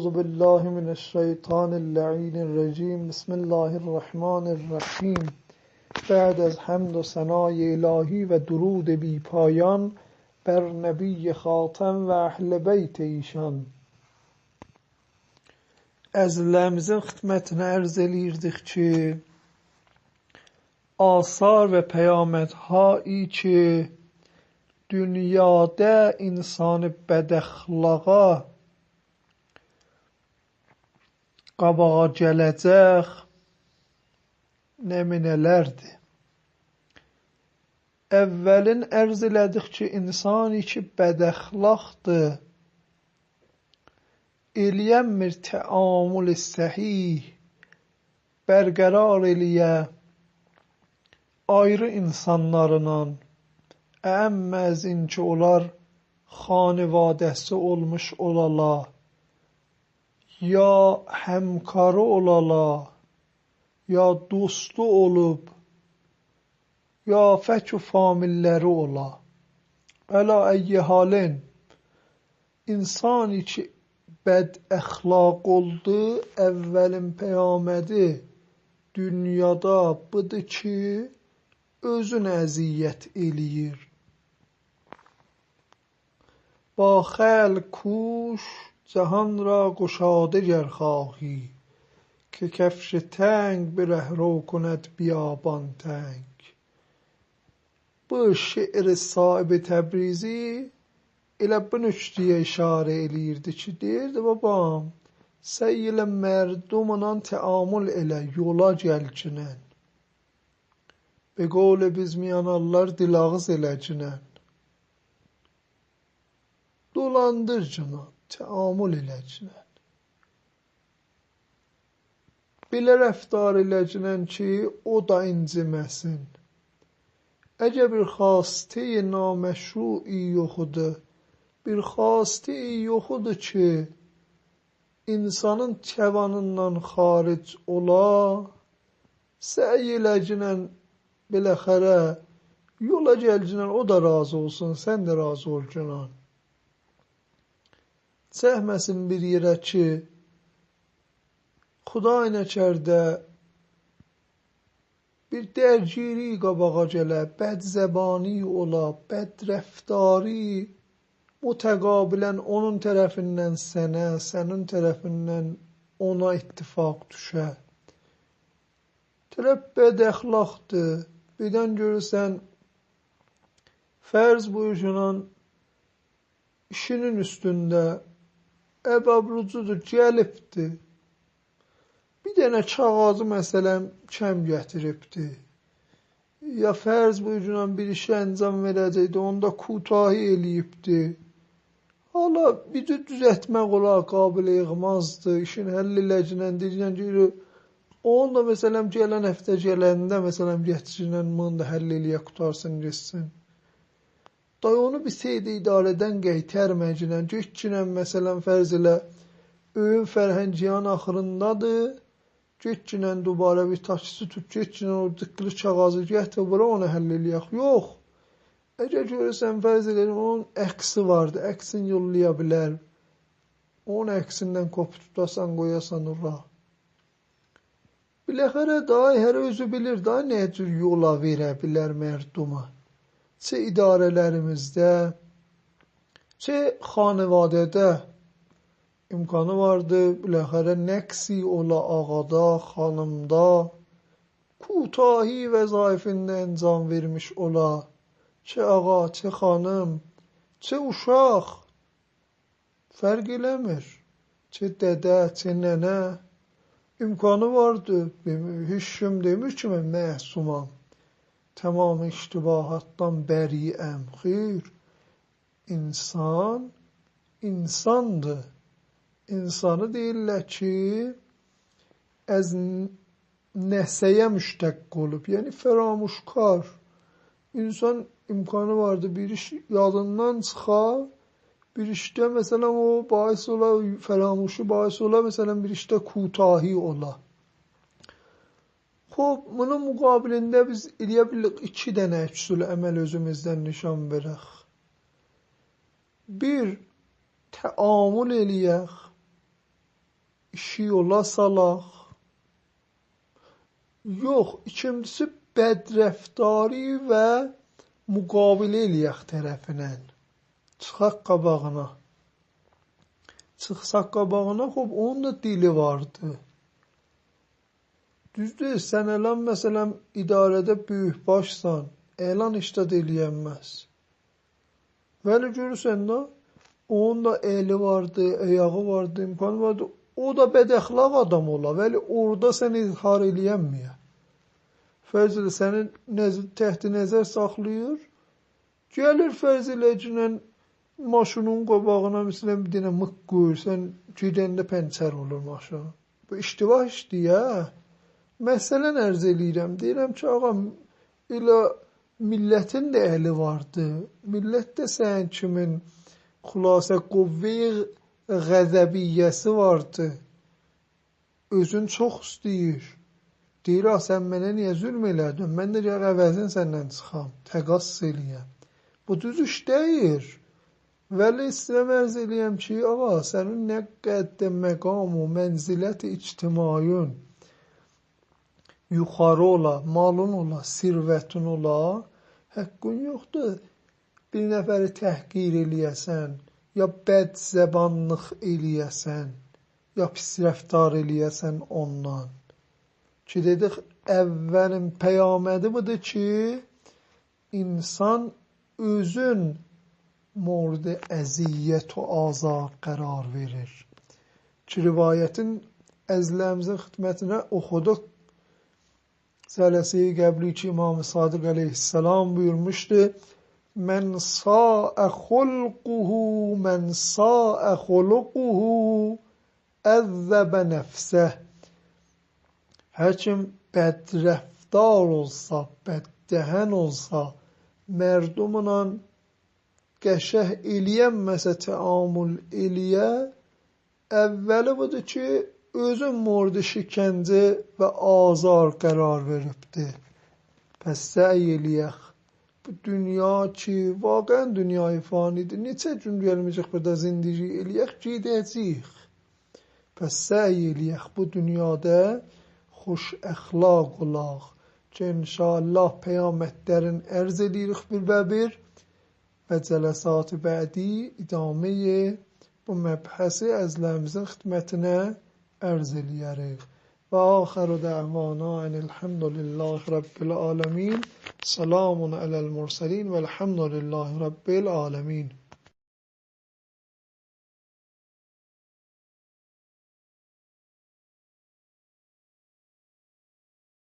أعوذ بالله من الشیطان اللعین الرجیم بسم الله الرحمن الرحیم. بعد از حمد و ثنای الهی و درود بی پایان بر نبی خاتم و اهل بیت ایشان. Əzizlərimizin xidmətinə ərz eləyirdik ki, asar və peyamədhai ki, dünyada insanı bədəxlaqa qabağa gələcək nümunələrdir. Əvvəlin ərz elədik ki, insani ki, bədəxlaqdır, eləyənmir təamül səhih, bərqərar eləyə ayrı insanlarla, əməzin ki, onlar xanivadəsi olmuş olala, ya həmkarı olala, ya dostu olub, ya fəkü familləri ola. Əla əyyi halin, insani ki, bəd əxlaq oldu, əvvəlin peyamədi dünyada budur ki, özünə əziyyət eləyir. با خلق کوش جهان را گشاده گر خواهی که کفش تنگ به رهرو کند بیابان تنگ. Bu şeir sahibi Təbrizi elə bu nöqtəyə işarə eləyirdi ki, deyirdi, babam, səy ilə mərdumla təamül elə, yola gəlcinən. Be qovl biz miyanallar dilağız eləcinən. Dolandırcına, təamül eləcinən. Belə rəftar eləcinən ki, o da inciməsin. Əgər bir xastə-i naməşru'i yoxudur, bir xastə-i yoxudur ki, insanın kəvanından xaric ola, səy eləcinən biləxərə, yola gəlcinən o da razı olsun, sən də razı ol günan. Çəkməsin bir yerə ki, Xuday nəkərdə bir dərgiri qabağa gələ, bədzəbani ola, bədrəftari mütəqabilən onun tərəfindən sənə, sənin tərəfindən ona ittifaq düşə. Tərəf bədəxlaqdır, birdən görürsən, fərz buyursunan işinin üstündə əbabrucudur, gəlibdir. Bir dənə kağazı məsələn kəm gətiribdi. Ya fərz buyurulan bir işi əncam verəcəkdi, onda kutahi eləyibdi. Hala bir düzəltmək olar, qabil yığmazdı, işin həll eləcinən, deyəcən ki, onu da məsələn gələn həftə gələndə məsələn gətirinən, bunu da həll eləyə qutarsın, geçsin. Day onu bir seydə idarədən qeytərməcənən, göççünən məsələn fərz elə, öyün fərhəngiyan axırındadır, göççünən dubara bir taksi tut, göççünən o dıqqılı kağazı gətir, bura onu həll eləyək. Yox, əgər görürsən fərz elə, onun əksi vardı, əksini yollaya bilər. Onun əksindən qopu tutasan, qoyasan ora. Biləxərə daha hər özü bilir, daha nə cür yola verə bilər mərduma. Çə idarələrimizdə, çə xanivadədə imkanı vardı, biləxərə nəqsi ola ağada, xanımda, kutahi vəzaifində əncam vermiş ola, çə ağa, çə xanım, çə uşaq, fərq eləmir, çə dədə, çə nənə, imkanı vardı, heç kim demir ki, mən məsumam, tamam iştibahatdan bəriəm, xeyr, insan, insandır. İnsanı deyirlər ki, əz nəsəyə müştəq olub, yəni fəramuşkar. İnsan imkanı vardı, bir iş yadından çıxar, bir işdə məsələn o bahis ola, fəramuşu bahis ola, məsələn bir işdə kutahi ola. Xob, bunun müqabilində biz eləyə bilirik, 2 dənə əksül əməl özümüzdən nişan verək. Bir, təamül eləyək. işi yola salaq. Yox, ikincisi bədrəftarı və müqabilə eləyək tərəfindən. Çıxaq qabağına. Çıxsaq qabağına, xop, onun da dili vardı. Düzdür, sən elan məsələn idarədə böyük başsan, elan iştad eləyənməz. Vəli görürsən də, onun da eli vardı, ayağı vardı, imkanı vardı. O da bədəxlaq adam ola, vəli orada sən izhar eləyənməyə. Fərz elə səni təhti nəzər saxlayır, gəlir fərz eləcəklə maşının qabağına məsələn bir dənə mık qoyur, sən gedəndə pəncər olur maşın. Bu iştivah işdir, Məsələn ərz eləyirəm, deyirəm ki, ağam, elə millətin də əli vardı. Millət də sən kimin xülasə quvve-i qəzəbiyyəsi vardı. Özün çox istəyir. Deyir, sən mənə niyə zülm elədin? Mən də gəl əvəzin səndən çıxam, təqas eləyəm. Bu düz iş deyir. Vəli istəyirəm ərz eləyəm ki, ağa, sənin nə qəddə məqam o mənzilət-i ictimaiyun, yuxarı ola, malın ola, sirvətin ola, həqqün yoxdur. Bir nəfəri təhqir eləyəsən, ya bəd zəbanlıq eləyəsən, ya pis rəftar eləyəsən ondan. Ki, dedik, əvvəlin peyəmədi budur ki, insan özün mورد əziyyət və azar qərar verir. Ki, rivayətin əzlərimizin xidmətinə oxuduq. Sələsi-i qəbli ki, İmam-ı Sadiq aleyhisselam buyurmuşdu, Mən sa'ə xulquhu, mən sa'ə xuluquhu, əzzəbə nəfsəh. Hər kim bədrəftar olsa, bəddəhən olsa, mərdumla qəşəh eləyənməsə təamül eləyə, əvvəli budur ki, özün mورد şikəncə və azar qərar veribdir. Pəs səy eləyək. Bu dünya ki, vaqən dünyayı fanidir. Neçə gün gəlməyəcək burada zindigi eləyək, gedəcəyik. Pəs səy eləyək bu dünyada xoş əxlaq olaq. Ki, inşallah peyamətlərin ərz eləyirik bir və cələsat-ı bədi idaməyə bu məbhəsi əzlərimizin xidmətinə ərz eləyərik. Və axəru dəvana enilhamdülillahi rabbil alemin. Selamun aləl mursəlin və elhamdülillahi rabbil alemin.